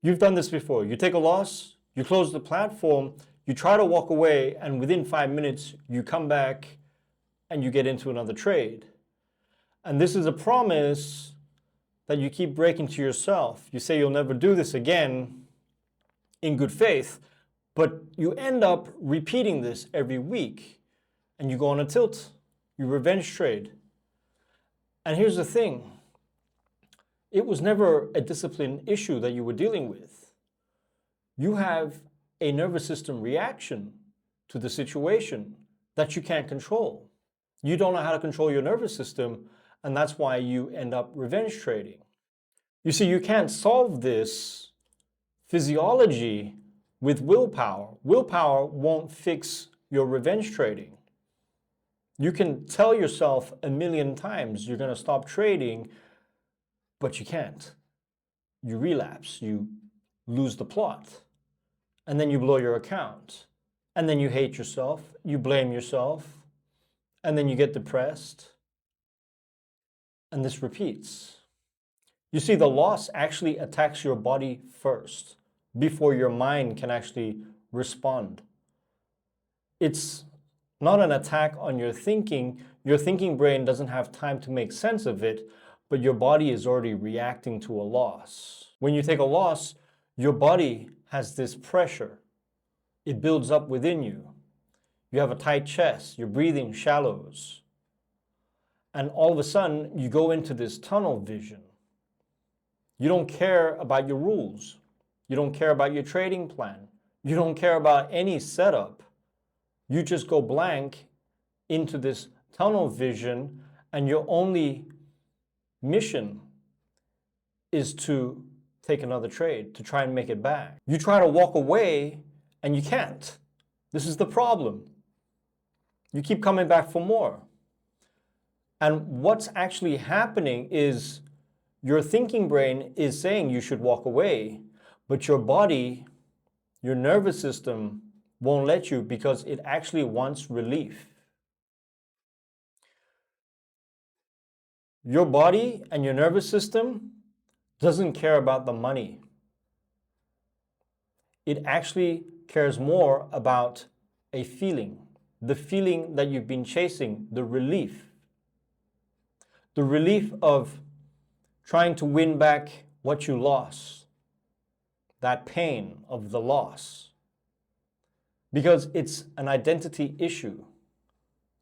You've done this before. You take a loss, you close the platform, you try to walk away, and within 5 minutes, you come back and you get into another trade. And this is a promise that you keep breaking to yourself. You say you'll never do this again in good faith, but you end up repeating this every week and you go on a tilt. You revenge trade. And here's the thing. It was never a discipline issue that you were dealing with. You have a nervous system reaction to the situation that you can't control. You don't know how to control your nervous system, and that's why you end up revenge trading. You see, you can't solve this physiology with willpower. Willpower won't fix your revenge trading. You can tell yourself 1,000,000 times you're going to stop trading, but you can't. You relapse, you lose the plot, and then you blow your account, and then you hate yourself, you blame yourself, and then you get depressed, and this repeats. You see, the loss actually attacks your body first before your mind can actually respond. It's not an attack on your thinking. Your thinking brain doesn't have time to make sense of it, but your body is already reacting to a loss. When you take a loss, your body has this pressure. It builds up within you. You have a tight chest, your breathing shallows. And all of a sudden, you go into this tunnel vision. You don't care about your rules. You don't care about your trading plan. You don't care about any setup. You just go blank into this tunnel vision, and your only mission is to take another trade, to try and make it back. You try to walk away, and you can't. This is the problem. You keep coming back for more. And what's actually happening is your thinking brain is saying you should walk away, but your body, your nervous system won't let you because it actually wants relief. Your body and your nervous system doesn't care about the money. It actually cares more about a feeling, the feeling that you've been chasing, the relief. The relief of trying to win back what you lost, that pain of the loss. Because it's an identity issue.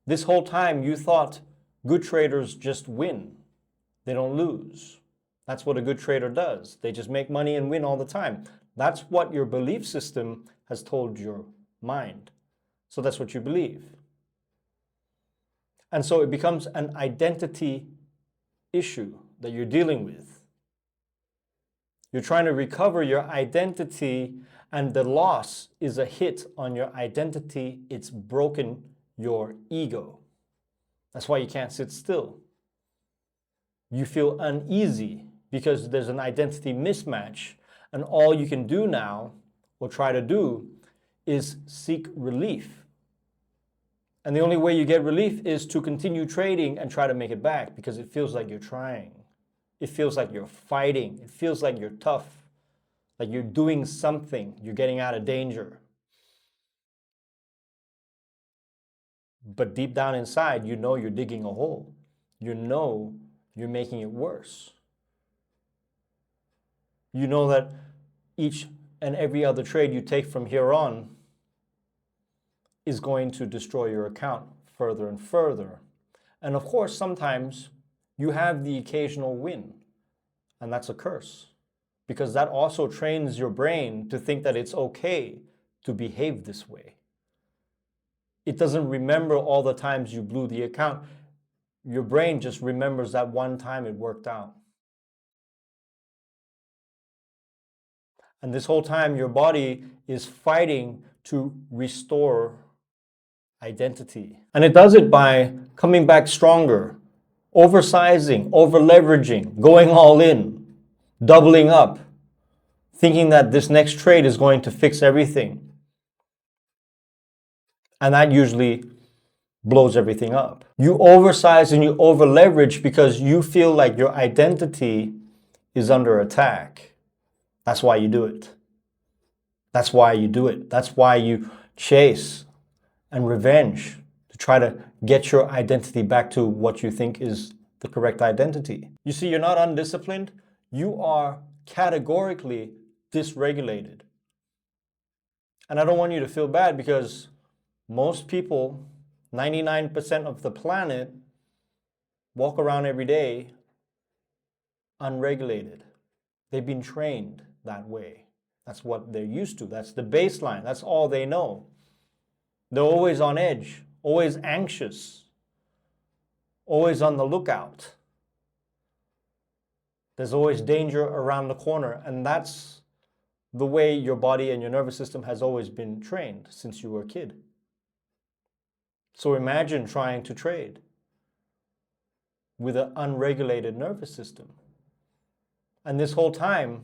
This whole time you thought good traders just win. They don't lose. That's what a good trader does. They just make money and win all the time. That's what your belief system has told your mind. So that's what you believe. And so it becomes an identity issue that you're dealing with. You're trying to recover your identity, and the loss is a hit on your identity. It's broken your ego. That's why you can't sit still. You feel uneasy because there's an identity mismatch, and all you can do now, or try to do, is seek relief. And the only way you get relief is to continue trading and try to make it back, because it feels like you're trying. It feels like you're fighting. It feels like you're tough, like you're doing something. You're getting out of danger. But deep down inside, you know you're digging a hole. You know you're making it worse. You know that each and every other trade you take from here on is going to destroy your account further and further. And of course, sometimes you have the occasional win, and that's a curse, because that also trains your brain to think that it's okay to behave this way. It doesn't remember all the times you blew the account. Your brain just remembers that one time it worked out. And this whole time, your body is fighting to restore identity. And it does it by coming back stronger, oversizing, over-leveraging, going all in, doubling up, thinking that this next trade is going to fix everything. And that usually blows everything up. You oversize and you over-leverage because you feel like your identity is under attack. That's why you do it. That's why you do it. That's why you chase and revenge to try to get your identity back to what you think is the correct identity. You see, you're not undisciplined. You are categorically dysregulated. And I don't want you to feel bad because most people, 99% of the planet, walk around every day unregulated. They've been trained that way. That's what they're used to. That's the baseline. That's all they know. They're always on edge, always anxious, always on the lookout. There's always danger around the corner, and that's the way your body and your nervous system has always been trained since you were a kid. So imagine trying to trade with an unregulated nervous system. And this whole time,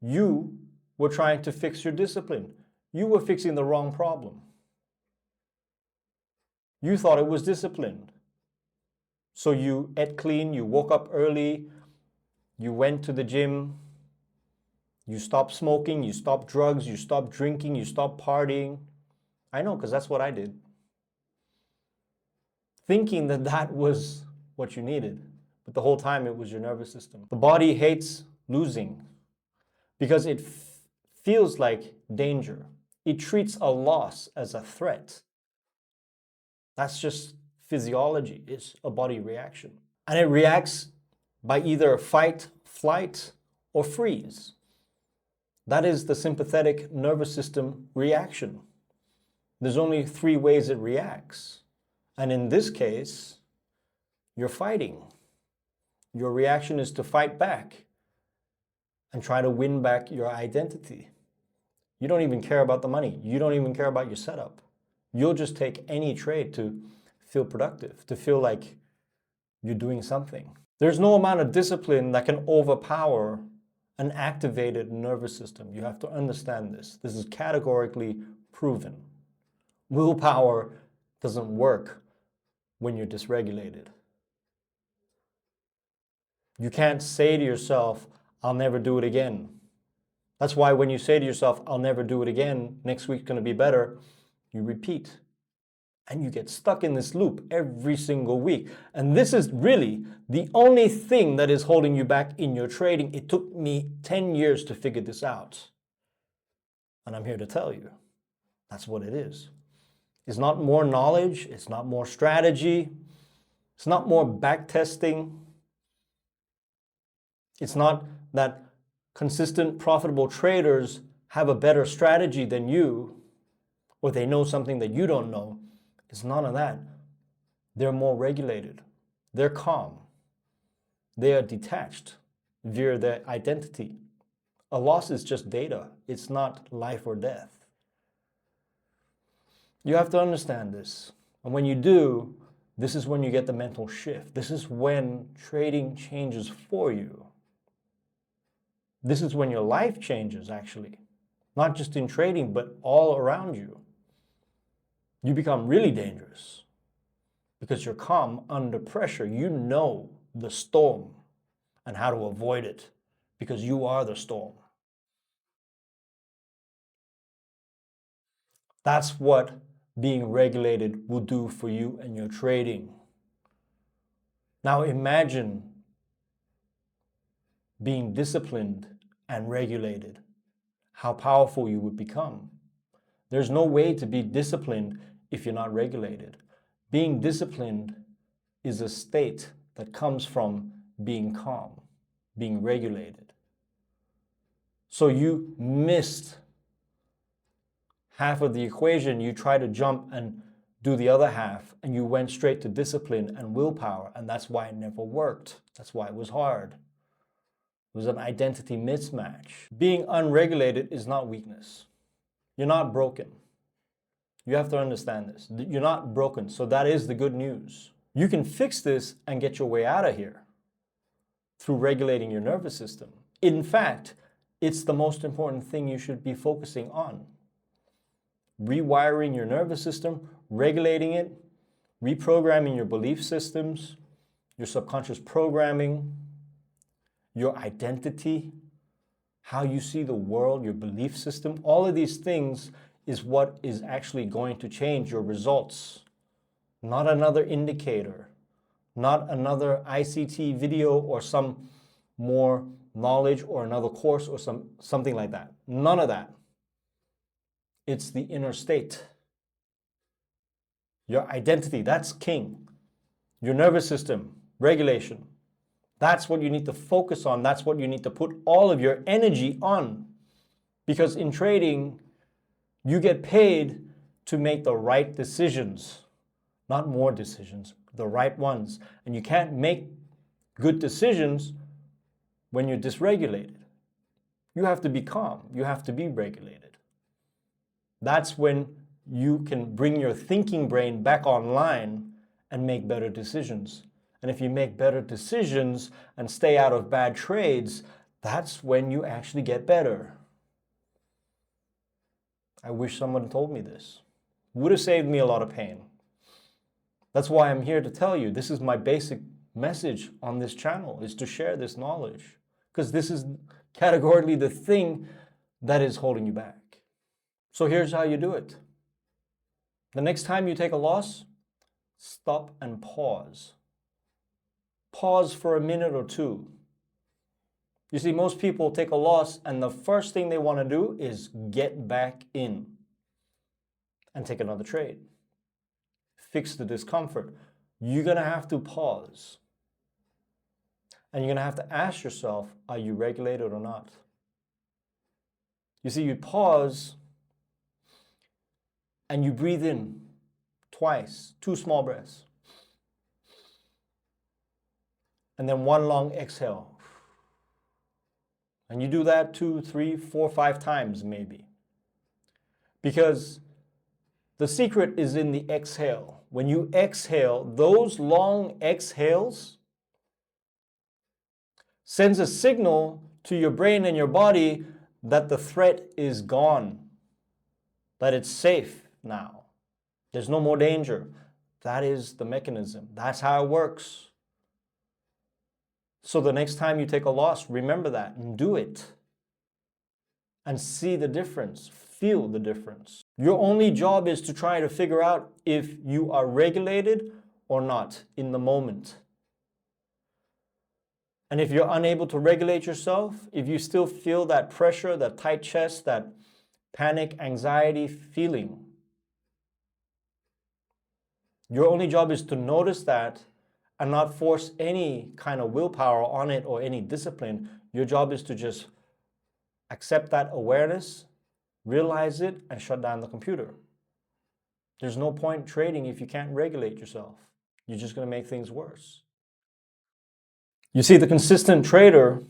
you were trying to fix your discipline. You were fixing the wrong problem. You thought it was disciplined. So you ate clean, you woke up early, you went to the gym, you stopped smoking, you stopped drugs, you stopped drinking, you stopped partying. I know, because that's what I did. Thinking that that was what you needed. But the whole time it was your nervous system. The body hates losing because it feels like danger. It treats a loss as a threat. That's just physiology. It's a body reaction. And it reacts by either fight, flight, or freeze. That is the sympathetic nervous system reaction. There's only 3 ways it reacts. And in this case, you're fighting. Your reaction is to fight back and try to win back your identity. You don't even care about the money. You don't even care about your setup. You'll just take any trade to feel productive, to feel like you're doing something. There's no amount of discipline that can overpower an activated nervous system. You have to understand this. This is categorically proven. Willpower doesn't work when you're dysregulated. You can't say to yourself, I'll never do it again. That's why when you say to yourself, I'll never do it again, next week's going to be better, you repeat. And you get stuck in this loop every single week. And this is really the only thing that is holding you back in your trading. It took me 10 years to figure this out. And I'm here to tell you, that's what it is. It's not more knowledge. It's not more strategy. It's not more back testing. It's not that consistent, profitable traders have a better strategy than you, or they know something that you don't know. It's none of that. They're more regulated. They're calm. They are detached via their identity. A loss is just data. It's not life or death. You have to understand this. And when you do, this is when you get the mental shift. This is when trading changes for you. This is when your life changes, actually. Not just in trading, but all around you. You become really dangerous because you're calm under pressure. You know the storm and how to avoid it because you are the storm. That's what being regulated will do for you and your trading. Now imagine being disciplined and regulated, how powerful you would become. There's no way to be disciplined if you're not regulated. Being disciplined is a state that comes from being calm, being regulated. So you missed half of the equation. You try to jump and do the other half, and you went straight to discipline and willpower, and that's why it never worked. That's why it was hard. It was an identity mismatch. Being unregulated is not weakness. You're not broken. You have to understand this. You're not broken, so that is the good news. You can fix this and get your way out of here through regulating your nervous system. In fact, it's the most important thing you should be focusing on. Rewiring your nervous system, regulating it, reprogramming your belief systems, your subconscious programming, your identity, how you see the world, your belief system, all of these things is what is actually going to change your results. Not another indicator, not another ICT video or some more knowledge or another course or something like that. None of that. It's the inner state. Your identity, that's king. Your nervous system, regulation. That's what you need to focus on. That's what you need to put all of your energy on. Because in trading, you get paid to make the right decisions, not more decisions, the right ones. And you can't make good decisions when you're dysregulated. You have to be calm. You have to be regulated. That's when you can bring your thinking brain back online and make better decisions. And if you make better decisions and stay out of bad trades, that's when you actually get better. I wish someone told me this. Would have saved me a lot of pain. That's why I'm here to tell you, this is my basic message on this channel, is to share this knowledge. Because this is categorically the thing that is holding you back. So here's how you do it. The next time you take a loss, stop and pause. Pause for a minute or two. You see, most people take a loss and the first thing they want to do is get back in and take another trade. Fix the discomfort. You're going to have to pause. And you're going to have to ask yourself, are you regulated or not? You see, you pause and you breathe in twice, 2 small breaths. And then 1 long exhale. And you do that 2, 3, 4, 5 times maybe. Because the secret is in the exhale. When you exhale, those long exhales sends a signal to your brain and your body that the threat is gone, that it's safe now. There's no more danger. That is the mechanism. That's how it works. So the next time you take a loss, remember that and do it. And see the difference. Feel the difference. Your only job is to try to figure out if you are regulated or not in the moment. And if you're unable to regulate yourself, if you still feel that pressure, that tight chest, that panic, anxiety feeling, your only job is to notice that and not force any kind of willpower on it or any discipline. Your job is to just accept that awareness, realize it, and shut down the computer. There's no point trading if you can't regulate yourself. You're just going to make things worse. You see, the consistent trader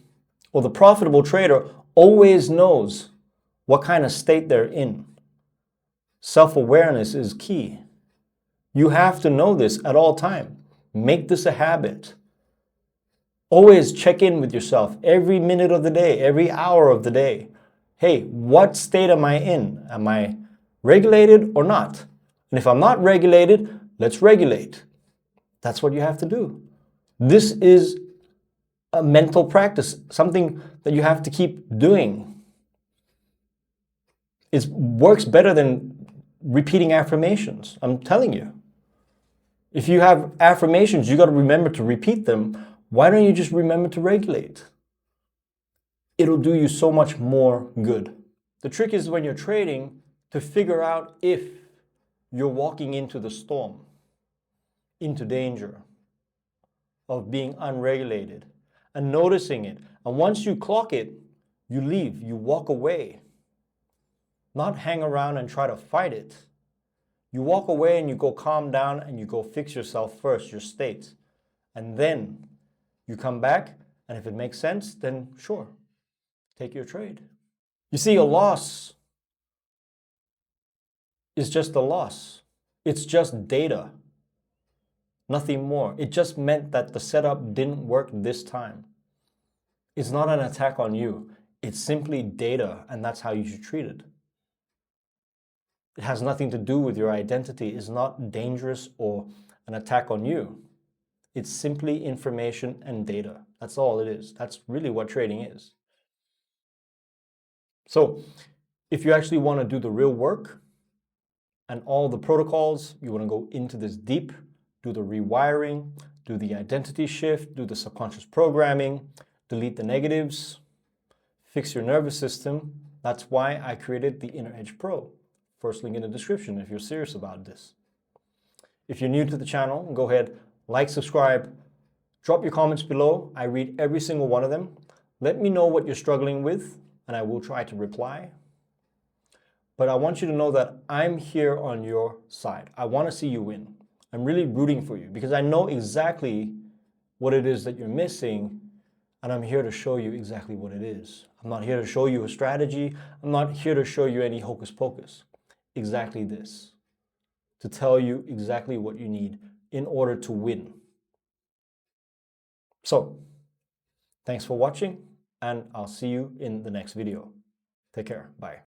or the profitable trader always knows what kind of state they're in. Self-awareness is key. You have to know this at all times. Make this a habit. Always check in with yourself every minute of the day, every hour of the day. Hey, what state am I in? Am I regulated or not? And if I'm not regulated, let's regulate. That's what you have to do. This is a mental practice, something that you have to keep doing. It works better than repeating affirmations, I'm telling you. If you have affirmations, you got to remember to repeat them. Why don't you just remember to regulate? It'll do you so much more good. The trick is when you're trading to figure out if you're walking into the storm, into danger of being unregulated, and noticing it. And once you clock it, you leave, you walk away. Not hang around and try to fight it. You walk away and you go calm down and you go fix yourself first, your state. And then you come back, and if it makes sense, then sure, take your trade. You see, a loss is just a loss. It's just data, nothing more. It just meant that the setup didn't work this time. It's not an attack on you. It's simply data, and that's how you should treat it. It has nothing to do with your identity. It's not dangerous or an attack on you. It's simply information and data. That's all it is. That's really what trading is. So if you actually want to do the real work and all the protocols, you want to go into this deep, do the rewiring, do the identity shift, do the subconscious programming, delete the negatives, fix your nervous system. That's why I created the Inner Edge Pro. First link in the description if you're serious about this. If you're new to the channel, go ahead, like, subscribe, drop your comments below. I read every single one of them. Let me know what you're struggling with, and I will try to reply. But I want you to know that I'm here on your side. I want to see you win. I'm really rooting for you because I know exactly what it is that you're missing, and I'm here to show you exactly what it is. I'm not here to show you a strategy. I'm not here to show you any hocus pocus. Exactly this. To tell you exactly what you need in order to win. So, thanks for watching, and I'll see you in the next video. Take care. Bye.